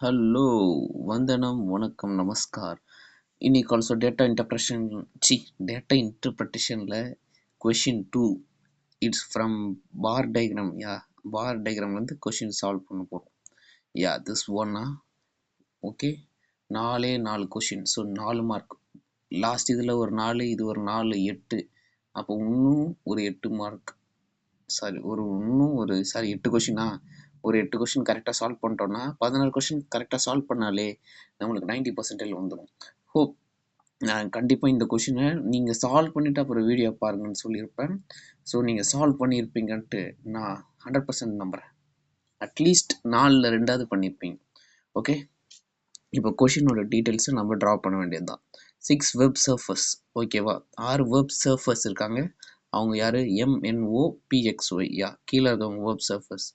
Hello, வந்தனம், வணக்கம், நமஸ்கார். இன்னைக்கு ஆல்சோ டேட்டா இன்டர்பிரட்டேஷன்ல question 2 it's from bar diagram. Bar டயக்ராம்ல இருந்து கொஷின் சால்வ் பண்ண போறோம். திஸ் ஒன்னா okay. 4 question. So 4 mark. Last இதில் ஒரு 4, இது ஒரு 4, 8. அப்போ இன்னும் ஒரு 8 மார்க். சாரி 8 கொஷினா, ஒரு 8 கொஷின் கரெக்டாக சால்வ் பண்ணிட்டோம்னா 14 கொஷின் கரெக்டாக சால்வ் பண்ணாலே நம்மளுக்கு 90% வந்துடும். ஹோப் நான் கண்டிப்பாக இந்த கொஷினை நீங்கள் சால்வ் பண்ணிவிட்டு அப்புறம் வீடியோ பாருங்கன்னு சொல்லியிருப்பேன். ஸோ நீங்கள் சால்வ் பண்ணியிருப்பீங்கன்ட்டு நான் 100% நம்புகிறேன். அட்லீஸ்ட் 4ல் 2ஆவது பண்ணியிருப்பீங்க. ஓகே, இப்போ கொஷினோட டீட்டெயில்ஸை நம்ம ட்ரா பண்ண வேண்டியது தான். 6 வெப் சர்ஃபர்ஸ். ஓகேவா, 6 வெப் சர்ஃபர்ஸ் இருக்காங்க. அவங்க யார்? MNOPXY. கீழே இருக்கவங்க வெப் சர்ஃபர்ஸ்.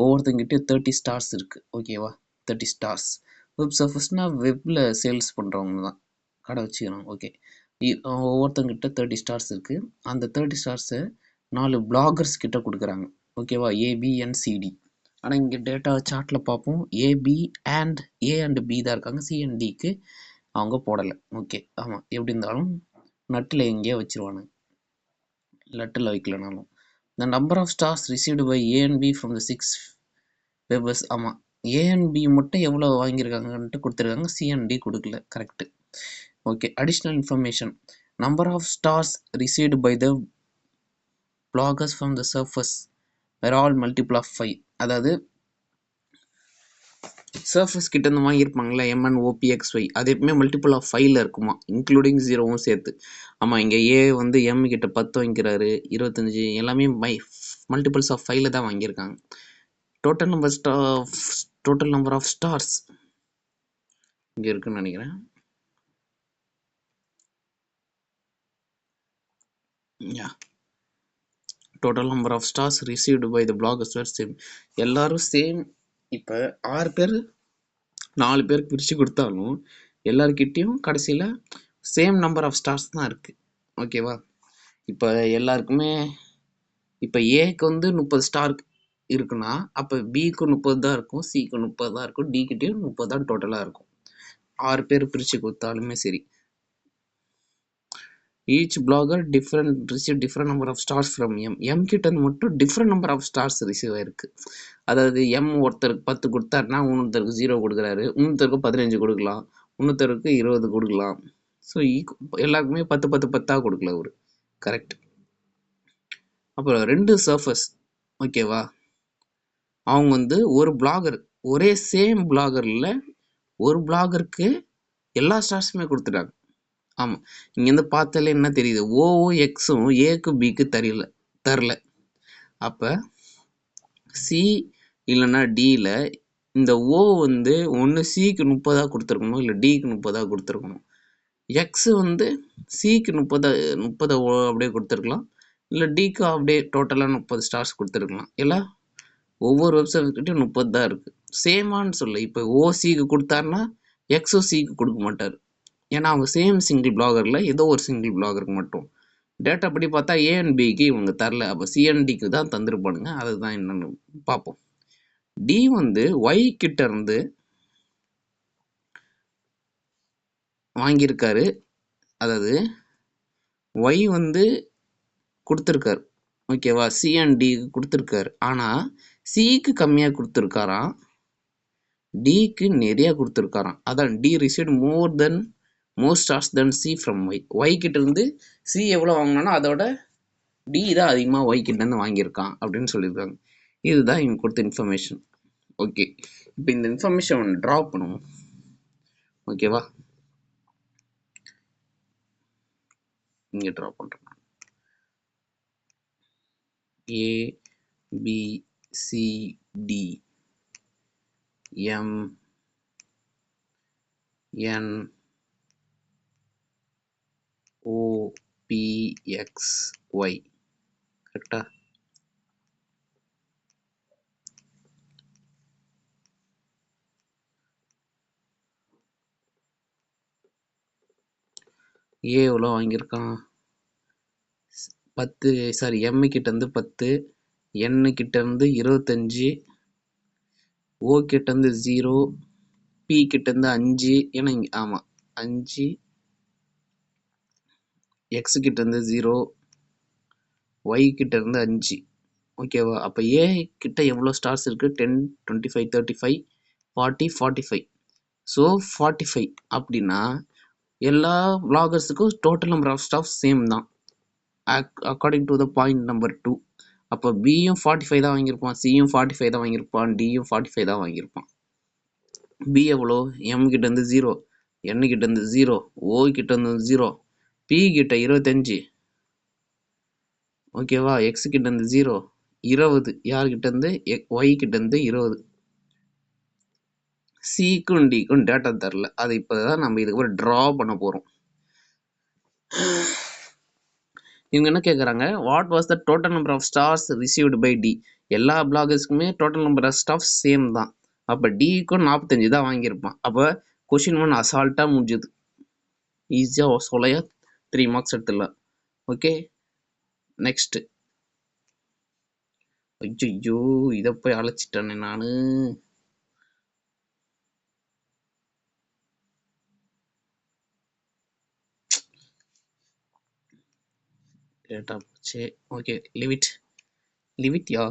ஒவ்வொருத்தங்கிட்ட 30 ஸ்டார்ஸ் இருக்குது. ஓகேவா, 30 ஸ்டார்ஸ். வெப் சர்ஃபர்ஸ்னால் வெப்பில் சேல்ஸ் பண்ணுறவங்க தான், கடை வச்சுக்கிறாங்க. ஓகே, ஒவ்வொருத்தங்கிட்ட 30 ஸ்டார்ஸ் இருக்குது. அந்த 30 ஸ்டார்ஸை 4 பிளாகர்ஸ் கிட்ட கொடுக்குறாங்க. ஓகேவா, ABNCD. ஆனால் இங்கே டேட்டா சார்ட்டில் பார்ப்போம், ஏ அண்ட் பி தான் இருக்காங்க. சி அண்ட் டிக்கு அவங்க போடலை. ஓகே, ஆமாம், எப்படி இருந்தாலும் நட்டில் எங்கேயோ வச்சுருவானுங்க, லெட்டரில் வைக்கலனாலும். The number of stars received by A and B from the 6 members. ஆமாம், A and B மட்டும் எவ்வளோ வாங்கியிருக்காங்கன்ட்டு கொடுத்துருக்காங்க, C and D கொடுக்கல. Correct. Okay, additional information. Number of stars received by the bloggers from the surface were all multiple of 5. அதாவது surface கிட்ட இருந்து வாங்கியிருப்பாங்களே MNOPXY, அது எப்பவுமே மல்டிபிள் ஆஃப் 5ல் இருக்குமா, இன்க்ளூடிங் 0வும் சேர்த்து. ஆமாம், இங்கே ஏ வந்து எம் கிட்ட 10 வாங்கிக்கிறாரு, 25, எல்லாமே மல்டிபிள்ஸ் ஆஃப் 5ல் தான் வாங்கியிருக்காங்க. டோட்டல் நம்பர் ஆஃப் ஸ்டார்ஸ் இங்கே இருக்குன்னு நினைக்கிறேன். Total number of stars received by the bloggers were same. எல்லாரும் சேம். இப்போ 6 பேர் 4 பேருக்கு பிரித்து கொடுத்தாலும் எல்லாருக்கிட்டேயும் கடைசியில் சேம் நம்பர் ஆஃப் ஸ்டார்ஸ் தான் இருக்குது. ஓகேவா, இப்போ எல்லாருக்குமே இப்போ ஏக்கு வந்து 30 ஸ்டார் இருக்குன்னா அப்போ பிக்கு 30 தான் இருக்கும், சிக்கு 30 தான் இருக்கும், டிக்கிட்டையும் 30 தான் டோட்டலாக இருக்கும். 6 பேர் பிரித்து கொடுத்தாலுமே சரி. Each blogger receive different number of stars from M கிட்ட மட்டும் different number of stars receive ஆயிருக்கு. அதாவது எம் ஒருத்தருக்கு 10 கொடுத்தாருன்னா இன்னொருத்தருக்கு 0 கொடுக்குறாரு, இன்னொருத்தருக்கு 15 கொடுக்கலாம், இன்னொருத்தருக்கு 20 கொடுக்கலாம். ஸோ எல்லாருக்குமே 10 கொடுக்கல ஒரு. கரெக்ட். அப்புறம் 2 சர்ஃபர்ஸ். ஓகேவா, அவங்க வந்து ஒரு பிளாகர், ஒரே சேம் பிளாகரில் ஒரு பிளாகருக்கு எல்லா ஸ்டார்ஸுமே கொடுத்துட்டாங்க. ஆமாம், இங்கேருந்து பார்த்தாலே என்ன தெரியுது, ஓவும் எக்ஸும் ஏக்கு பிக்கு தரல. அப்போ சி இல்லைன்னா டியில் இந்த ஓ வந்து ஒன்று சிக்கு 30 கொடுத்துருக்கணும், இல்லை டிக்கு 30 கொடுத்துருக்கணும். எக்ஸ் வந்து சிக்கு 30 அப்படியே கொடுத்துருக்கலாம், இல்லை டிக்கு அப்படியே டோட்டலாக 30 ஸ்டார்ஸ் கொடுத்துருக்கலாம். இல்லை ஒவ்வொரு வெப்சைட்கிட்டையும் 30 தான் இருக்குது. சேமான்னு சொல்ல, இப்போ ஓசிக்கு கொடுத்தாருன்னா எக்ஸோ சிக்கு கொடுக்க மாட்டார். ஏன்னா அவங்க சேம் சிங்கிள் பிளாகரில் ஏதோ ஒரு சிங்கிள் பிளாகருக்கு மட்டும். டேட்டா படி பார்த்தா ஏ அண்ட் பிக்கு இவங்க தரல, அப்போ சிஎன்டிக்கு தான் தந்துருப்பானுங்க. அதுதான் என்னென்னு பார்ப்போம். டி வந்து ஒய் கிட்ட இருந்து வாங்கியிருக்காரு. அதாவது ஒய் வந்து கொடுத்துருக்காரு. ஓகேவா, சி அண்ட் டிக்கு கொடுத்துருக்காரு. ஆனால் சிக்கு கம்மியாக கொடுத்துருக்காராம், டிக்கு நிறையா கொடுத்துருக்காராம். அதான் D received more stars than C from Y. Y கிட்ட இருந்து சி எவ்வளோ வாங்கினானோ அதோட டி தான் அதிகமாக ஒய் கிட்ட இருந்து வாங்கியிருக்கான் அப்படின்னு சொல்லியிருக்காங்க. இதுதான் இவங்க கொடுத்த இன்ஃபர்மேஷன். ஓகே, இப்போ இந்த இன்ஃபர்மேஷன் ட்ரா பண்ணுவோம். ஓகேவா, இங்கே ட்ரா பண்ணுறேன். A B C D M N O P X Y. கரெக்டா? ஏ எவ்வளோ வாங்கியிருக்கான்? 10. சாரி, எம் கிட்ட இருந்து 10, என் கிட்ட இருந்து 25, ஓ கிட்ட இருந்து 0, பி கிட்ட இருந்து 5 ஏன்னா ஆமா 5 எக்ஸ் கிட்ட இருந்து 0 ஒய் கிட்ட இருந்து 5 ஓகேவா. அப்போ ஏ கிட்ட எவ்வளோ ஸ்டார்ஸ் இருக்கு 10 25 35 40 45 ஸோ 45 அப்படின்னா எல்லா vloggers-க்கும் total number of staff same தான் according to the point number 2. அப்போ பியும் 45 தான் வாங்கியிருப்பான், சியும் 45 தான் வாங்கியிருப்பான், டியும் 45 தான் வாங்கியிருப்பான். பி எவ்வளோ எம் கிட்ட இருந்து 0, என் கிட்ட இருந்து 0, ஓ கிட்ட இருந்து 0, பி கிட்ட 25 ஓகேவா, எக்ஸ் கிட்ட இருந்து 0 20, யார்கிட்ட இருந்து ஒய் கிட்ட இருந்து 20. சிக்கும் டிக்கும் டேட்டா தரல, அது இப்போதான் நம்ம இதுக்கு ஒரு ட்ரா பண்ண போறோம். இவங்க என்ன கேட்குறாங்க, what was the total number of stars received by D. எல்லா பிளாகர்ஸ்க்குமே total number of staff same தான். அப்போ டிக்கும் 45 தான் வாங்கியிருப்பான். அப்போ கொஷின் 1 அசால்ட்டாக முடிஞ்சுது, ஈஸியாக சொல்லையா 3 மார்க்ஸ் எடுத்துடலாம். Okay next. ஐயோ இதை போய் அழைச்சிட்டேனே நான். டேட்டா போச்சு. Okay leave it yeah.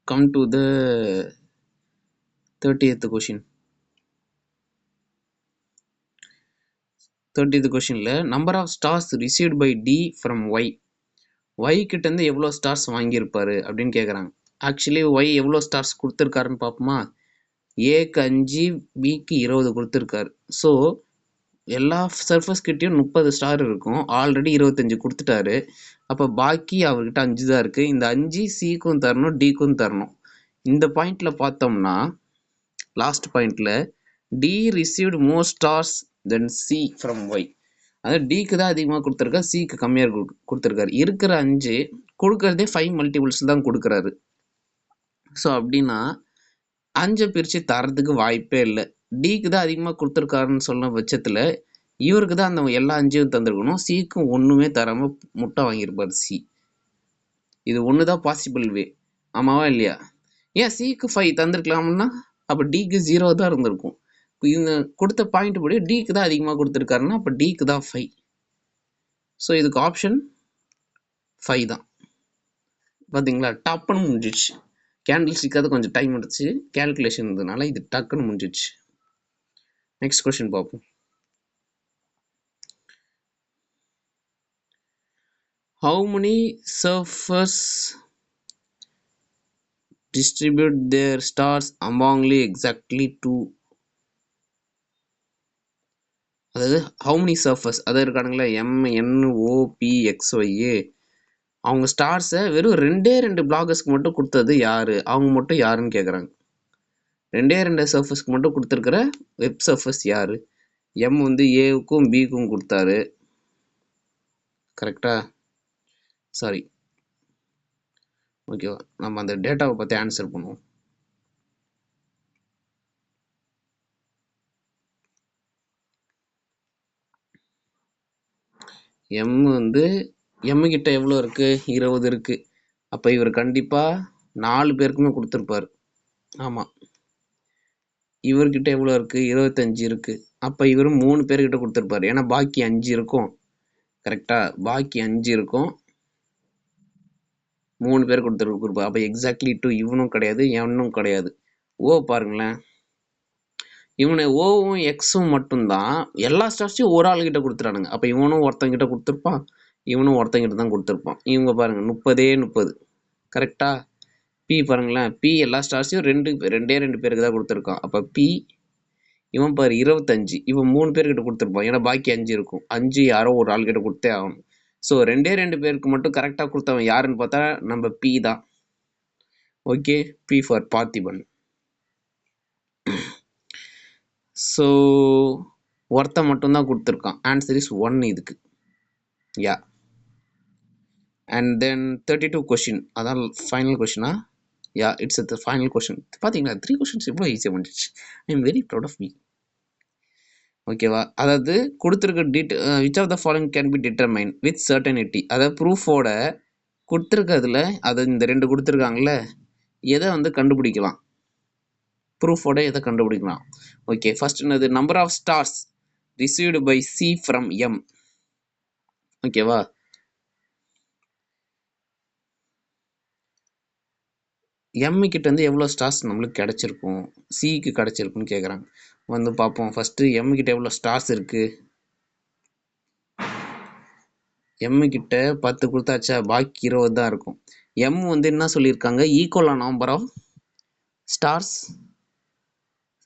Come to the 30th question. 30th questionல number of stars received by D from Y. Y கிட்ட இருந்து எவ்வளோ ஸ்டார்ஸ் வாங்கியிருப்பாரு அப்படின்னு கேட்குறாங்க. ஆக்சுவலி ஒய் எவ்வளோ ஸ்டார்ஸ் கொடுத்துருக்காருன்னு பார்ப்போமா. ஏக்கு 5, பிக்கு 20 கொடுத்துருக்காரு. ஸோ எல்லா சர்ஃபஸ் கிட்டேயும் 30 ஸ்டார் இருக்கும், ஆல்ரெடி 25 கொடுத்துட்டாரு. அப்போ பாக்கி அவர்கிட்ட 5 தான் இருக்கு. இந்த 5 சிக்கும் தரணும், டிக்கும் தரணும். இந்த பாயிண்ட்ல பார்த்தோம்னா லாஸ்ட் பாயிண்ட்ல D received more stars than C from Y. அதாவது டிக்கு தான் அதிகமாக கொடுத்துருக்காரு, சிக்கு கம்மியாக கொடுத்துருக்காரு. இருக்கிற 5 கொடுக்கறதே 5 மல்டிபிள்ஸ் தான் கொடுக்குறாரு. ஸோ அப்படின்னா 5 பிரித்து தரதுக்கு வாய்ப்பே இல்லை. டிக்கு தான் அதிகமாக கொடுத்துருக்காருன்னு சொன்ன பட்சத்தில் இவருக்கு தான் அந்த எல்லா 5யும் தந்திருக்கணும், சிக்கும் ஒன்றுமே தராமல் முட்டை வாங்கியிருப்பார் சி. இது ஒன்று தான் பாசிபிள் வே, ஆமாவா இல்லையா. ஏன் சிக்கு 5 தந்திருக்கலாம்னா அப்போ டிக்கு 0 தான் இருந்திருக்கும். இவங்க கொடுத்த பாயிண்ட் படி டிக்கு தான் அதிகமாக கொடுத்துருக்காருன்னா அப்போ டிக்கு தான் 5. ஸோ இதுக்கு ஆப்ஷன் 5 தான். பார்த்தீங்களா, டப்புன்னு முடிஞ்சிடுச்சு. கேண்டில் ஸ்டிக்காத கொஞ்சம் டைம் எடுத்துச்சு, கேல்குலேஷன் இருந்ததுனால இது டக்குன்னு முடிஞ்சிடுச்சு. நெக்ஸ்ட் கொஸ்டின் பார்ப்போம். How many surfers distribute their stars amongly exactly to. அதாவது how many surfers அதாவது இருக்கானுங்களா M N O P X Y, அவங்க ஸ்டார்ஸை வெறும் 2 பிளாகர்ஸ்க்கு மட்டும் கொடுத்தது யாரு, அவங்க மட்டும் யாருன்னு கேட்குறாங்க. 2 சர்ஃபஸ்க்கு மட்டும் கொடுத்துருக்கிற வெப் சர்ஃபஸ் யாரு. எம் வந்து ஏவுக்கும் பிக்கும் கொடுத்தாரு, கரெக்டா. சாரி ஓகேவா, நம்ம அந்த டேட்டாவை பற்றி ஆன்சர் பண்ணுவோம். எம் வந்து எம் கிட்ட எவ்வளோ இருக்கு 20 இருக்கு. அப்போ இவர் கண்டிப்பாக 4 பேருக்குமே கொடுத்துருப்பாரு. ஆமாம், இவர்கிட்ட எவ்வளோ இருக்கு 25 இருக்கு. அப்போ இவர் 3 பேர்கிட்ட கொடுத்துருப்பாரு, ஏன்னா பாக்கி 5 இருக்கும். கரெக்டா, பாக்கி 5 இருக்கும், 3 பேர் கொடுத்துருப்பாரு. அப்போ எக்ஸாக்ட்லி 2 இவனும் கிடையாது, எவனும் கிடையாது. ஓ பாருங்களேன், இவனை ஓவும் எக்ஸும் மட்டும்தான் எல்லா ஸ்டார்ஸையும் ஒரு ஆளுகிட்ட கொடுத்துட்டானுங்க. அப்போ இவனும் ஒருத்தங்கிட்ட கொடுத்துருப்பான், இவனும் ஒருத்தங்கிட்ட தான் கொடுத்துருப்பான். இவங்க பாருங்க 30 கரெக்டா. பி பாருங்களேன், பி எல்லா ஸ்டார்ஸையும் 2 பேருக்கு தான் கொடுத்துருக்கான். அப்போ பி இவன் பாரு 25, இவன் 3 பேர்கிட்ட கொடுத்துருப்பான், ஏன்னா பாக்கி 5 இருக்கும். 5 யாரோ ஒரு ஆள் கிட்ட கொடுத்தே ஆகணும். ஸோ 2 பேருக்கு மட்டும் கரெக்டாக கொடுத்தவன் யாருன்னு பார்த்தா நம்ம பி தான். Okay, B for Parthiban. So ஒருத்தன் மட்டும்தான் கொடுத்துருக்கான். ஆன்சர் இஸ் 1 இதுக்கு. யா. அண்ட் தென் 32 கொஸ்டின், அதான் ஃபைனல் கொஸ்டினா. Yeah, it's the final question. பார்த்தீங்களா 3 கொஸ்டின்ஸ் இவ்வளோ ஈஸியாக வந்துச்சு. I am very proud of me. ஓகேவா? அதாவது கொடுத்துருக்க which of the following can be determined with certainty. அதாவது ப்ரூஃபோட கொடுத்துருக்கிறதுல அது இந்த 2 கொடுத்துருக்காங்கல்ல, எதை வந்து கண்டுபிடிக்கலாம்? ப்ரூஃபோட எதை கண்டுபிடிக்கலாம்? ஓகே, ஃபர்ஸ்ட் என்னது? Number of stars received by C from M. ஓகேவா? எம் கிட்ட இருந்து எவ்வளோ ஸ்டார்ஸ் நம்மளுக்கு கிடைச்சிருக்கும், சிக்கு கிடைச்சிருக்குன்னு கேட்குறாங்க. வந்து பார்ப்போம். ஃபர்ஸ்ட் எம் கிட்ட எவ்வளோ ஸ்டார்ஸ் இருக்கு? எம் கிட்ட 10 கொடுத்தாச்சா, பாக்கி 20 தான் இருக்கும். எம் வந்து என்ன சொல்லியிருக்காங்க? Equal number of stars,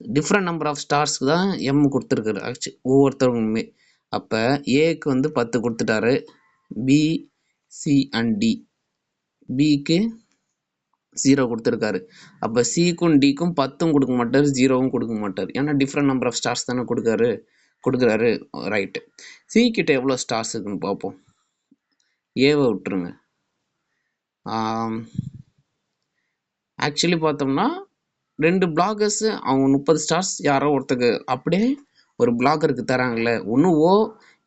different number of ஸ்டார்ஸ்க்கு தான் எம் கொடுத்துருக்காரு ஆக்சுவலி ஒவ்வொருத்தவங்களுமே. அப்போ ஏக்கு வந்து 10 கொடுத்துட்டாரு, பி, சி அண்ட் டி. பிக்கு 0 கொடுத்துருக்காரு. அப்போ சிக்கும் டிக்கும் 10 கொடுக்க மாட்டார், 0வும் கொடுக்க மாட்டார். ஏன்னா டிஃப்ரெண்ட் நம்பர் ஆஃப் ஸ்டார்ஸ் தானே கொடுக்குறாரு. ரைட்டு. சி கிட்ட எவ்வளோ ஸ்டார்ஸ் இருக்குன்னு பார்ப்போம். ஏவை விட்டுருங்க. ஆக்சுவலி பார்த்தோம்னா 2 பிளாகர்ஸ் அவங்க 30 ஸ்டார்ஸ் யாரோ ஒருத்தருக்கு அப்படியே ஒரு பிளாகருக்கு தராங்கல்ல, ஒன்று ஓ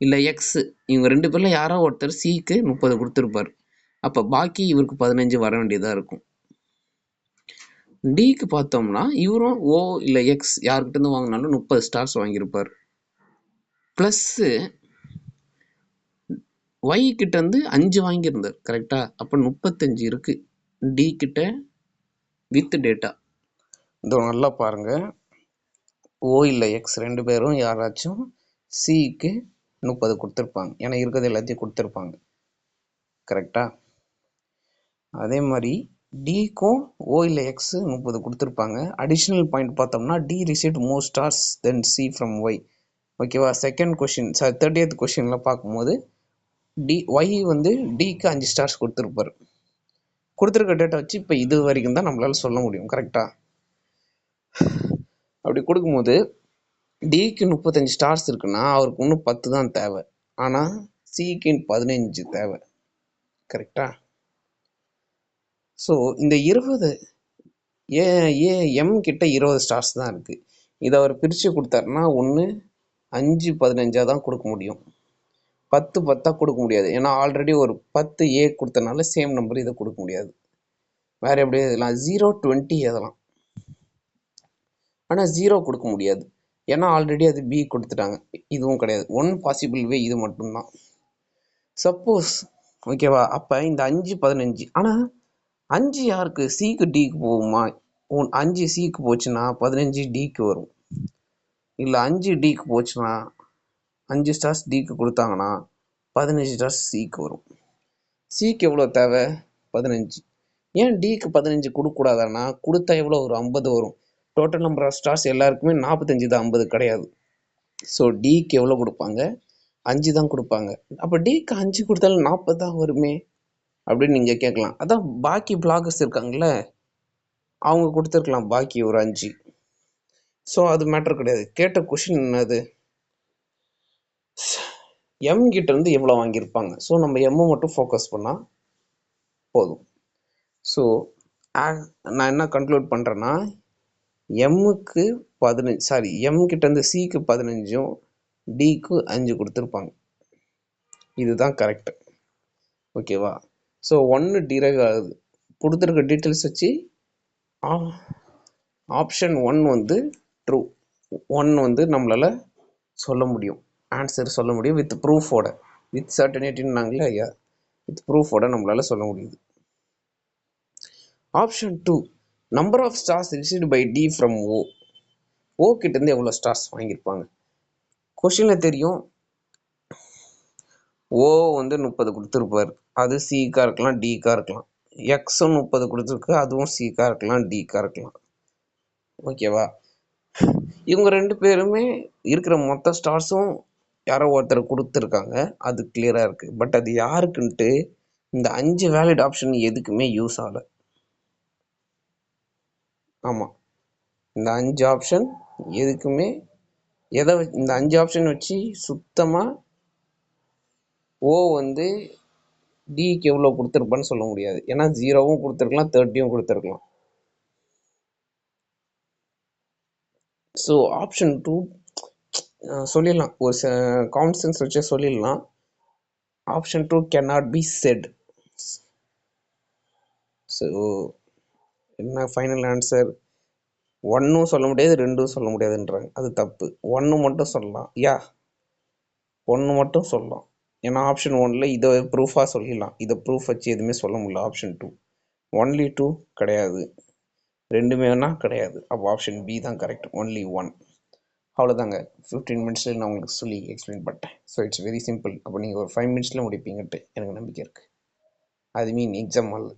இல்லை எக்ஸ், இவங்க 2 பேரில் யாரோ ஒருத்தர் சிக்கு 30 கொடுத்துருப்பார். அப்போ பாக்கி இவருக்கு 15 வர வேண்டியதாக இருக்கும். டிக்கு பார்த்தோம்னா இவரும் ஓ இல்லை எக்ஸ் யாருக்கிட்டேருந்து வாங்கினாலும் 30 ஸ்டார்ஸ் வாங்கியிருப்பார். ப்ளஸ்ஸு ஒய் கிட்ட இருந்து 5 வாங்கியிருந்தார். கரெக்டா? அப்போ 35 இருக்கு டி கிட்ட வித் டேட்டா. இதோ நல்லா பாருங்க. ஓ இல்லை எக்ஸ் 2 பேரும் யாராச்சும் சிக்கு 30 கொடுத்துருப்பாங்க. ஏன்னா இருக்கிறது எல்லாத்தையும் கொடுத்துருப்பாங்க. கரெக்டா? அதே மாதிரி டிக்கும் ஓ இல்லை எக்ஸ் 30 கொடுத்துருப்பாங்க. அடிஷ்னல் பாயிண்ட் பார்த்தோம்னா D received more stars than C from Y. ஓகேவா? செகண்ட் கொஷின் 30th கொஷினில் பார்க்கும்போது ஒய் வந்து டிக்கு 5 ஸ்டார்ஸ் கொடுத்துருப்பாரு. கொடுத்துருக்க டேட்டா வச்சு இப்போ இது வரைக்கும் தான் நம்மளால சொல்ல முடியும். கரெக்டா? அப்படி கொடுக்கும்போது டிக்கு 35 ஸ்டார்ஸ் இருக்குன்னா அவருக்கு இன்னும் 10 தான் தேவை. ஆனால் சிக்கு 15 தேவை. கரெக்டா? ஸோ இந்த 20 எம் கிட்ட 20 ஸ்டார்ஸ் தான் இருக்குது. இதை அவர் பிரித்து கொடுத்தாருன்னா ஒன்று 5 15 தான் கொடுக்க முடியும், 10 10 கொடுக்க முடியாது. ஏன்னா ஆல்ரெடி ஒரு 10 ஏ கொடுத்தனால சேம் நம்பர் இதை கொடுக்க முடியாது. வேறு எப்படி எழுதலாம்? 0 20 எழுதலாம். ஆனால் 0 கொடுக்க முடியாது, ஏன்னா ஆல்ரெடி அது பி கொடுத்துட்டாங்க. இதுவும் கிடையாது. ஒன் பாசிபிள் வே இது மட்டும்தான். சப்போஸ் ஓகேவா? அப்போ இந்த 5 15, ஆனால் 5 யாருக்கு? சிக்கு டிக்கு போகுமா? 5 சிக்கு போச்சுன்னா 15 டிக்கு வரும். இல்லை 5 டிக்கு போச்சுன்னா 5 ஸ்டார்ஸ் டிக்கு கொடுத்தாங்கன்னா 15 ஸ்டார்ஸ் சிக்கு வரும். சிக்கு எவ்வளோ தேவை? 15. ஏன் டிக்கு 15 கொடுக்கக்கூடாதானா? கொடுத்தா எவ்வளோ வரும்? 50 வரும். டோட்டல் நம்பர் ஆஃப் ஸ்டார்ஸ் எல்லாருக்குமே 45 தான், 50 கிடையாது. ஸோ டிக்கு எவ்வளோ கொடுப்பாங்க? 5 தான் கொடுப்பாங்க. அப்போ டிக்கு 5 கொடுத்தாலும் 40 தான் வருமே அப்படின்னு நீங்கள் கேட்கலாம். அதான் பாக்கி பிளாகர்ஸ் இருக்காங்களே, அவங்க கொடுத்துருக்கலாம் பாக்கி ஒரு 5. ஸோ அது மேட்டர் கிடையாது. கேட்ட கொஷின் என்னது? எம் கிட்ட இருந்து எவ்வளோ வாங்கியிருப்பாங்க. ஸோ நம்ம எம்மை மட்டும் ஃபோக்கஸ் பண்ணால் போதும். ஸோ நான் என்ன கன்க்ளூட் பண்ணுறேன்னா, எம்முக்கு 15, எம் கிட்ட இருந்து சிக்கு 15ம் டிக்கு 5 கொடுத்துருப்பாங்க. இதுதான் கரெக்டு. ஓகேவா? ஸோ 1 டிரைவ் ஆகுது. கொடுத்துருக்க டீட்டெயில்ஸ் வச்சு ஆப்ஷன் 1 வந்து ட்ரூ. 1 வந்து நம்மளால் சொல்ல முடியும், ஆன்சர் சொல்ல முடியும் வித் ப்ரூஃபோட. வித் சர்டனிட்டின்னாங்களே ஐயா, வித் ப்ரூஃபோட நம்மளால் சொல்ல முடியுது. Option 2, number of stars received by D from O. O கிட்டேருந்து எவ்வளோ ஸ்டார்ஸ் வாங்கியிருப்பாங்க? கொஷினில் தெரியும். ஓ வந்து 30 கொடுத்துருப்பார், அது சிக்கா இருக்கலாம், டிக்கா இருக்கலாம். எக்ஸும் 30 கொடுத்துருக்கு, அதுவும் சிக்கா இருக்கலாம், டிக்கா இருக்கலாம். ஓகேவா? இவங்க 2 பேருமே இருக்கிற மொத்த ஸ்டார்ஸும் யாரோ ஒருத்தர் கொடுத்துருக்காங்க, அது கிளியராக இருக்குது. பட் அது யாருக்குன்ட்டு இந்த 5 வேலிட் ஆப்ஷன் எதுக்குமே யூஸ் ஆகலை. ஆமாம், இந்த 5 ஆப்ஷன் எதுக்குமே இந்த 5 ஆப்ஷன் வச்சு சுத்தமாக ஓ வந்து டிக்கு எவ்வளோ கொடுத்துருப்பான்னு சொல்ல முடியாது. ஏன்னா 0வும் கொடுத்துருக்கலாம், 30யும் கொடுத்துருக்கலாம். ஸோ ஆப்ஷன் 2 சொல்லிடலாம், ஒரு காமன் சென்ஸ் வச்சே சொல்லிடலாம். Option 2 cannot be said. So என்ன ஃபைனல் ஆன்சர்? ஒன்றும் சொல்ல முடியாது, ரெண்டும் சொல்ல முடியாதுன்றாங்க. அது தப்பு. ஒன்று மட்டும் சொல்லலாம். ஒன்று மட்டும் சொல்லலாம். ஏன்னா ஆப்ஷன் 1ல் இதை ப்ரூஃபாக சொல்லிடலாம். இதை ப்ரூஃப் வச்சு எதுவுமே சொல்ல முடியல. ஆப்ஷன் 2 ஒன்லி 2 கிடையாது, ரெண்டுமே வேணா கிடையாது. அப்போ ஆப்ஷன் பி தான் கரெக்ட், ஒன்லி 1. அவ்வளோதாங்க, 15 மினிட்ஸில் நான் உங்களுக்கு சொல்லி எக்ஸ்பிளைன் பண்ணிட்டேன். So it's very simple. அப்போ நீங்கள் ஒரு 5 மினிட்ஸில் முடிப்பீங்கன்ட்டு எனக்கு நம்பிக்கை இருக்குது. அது மீன் எக்ஸாம் ஆல்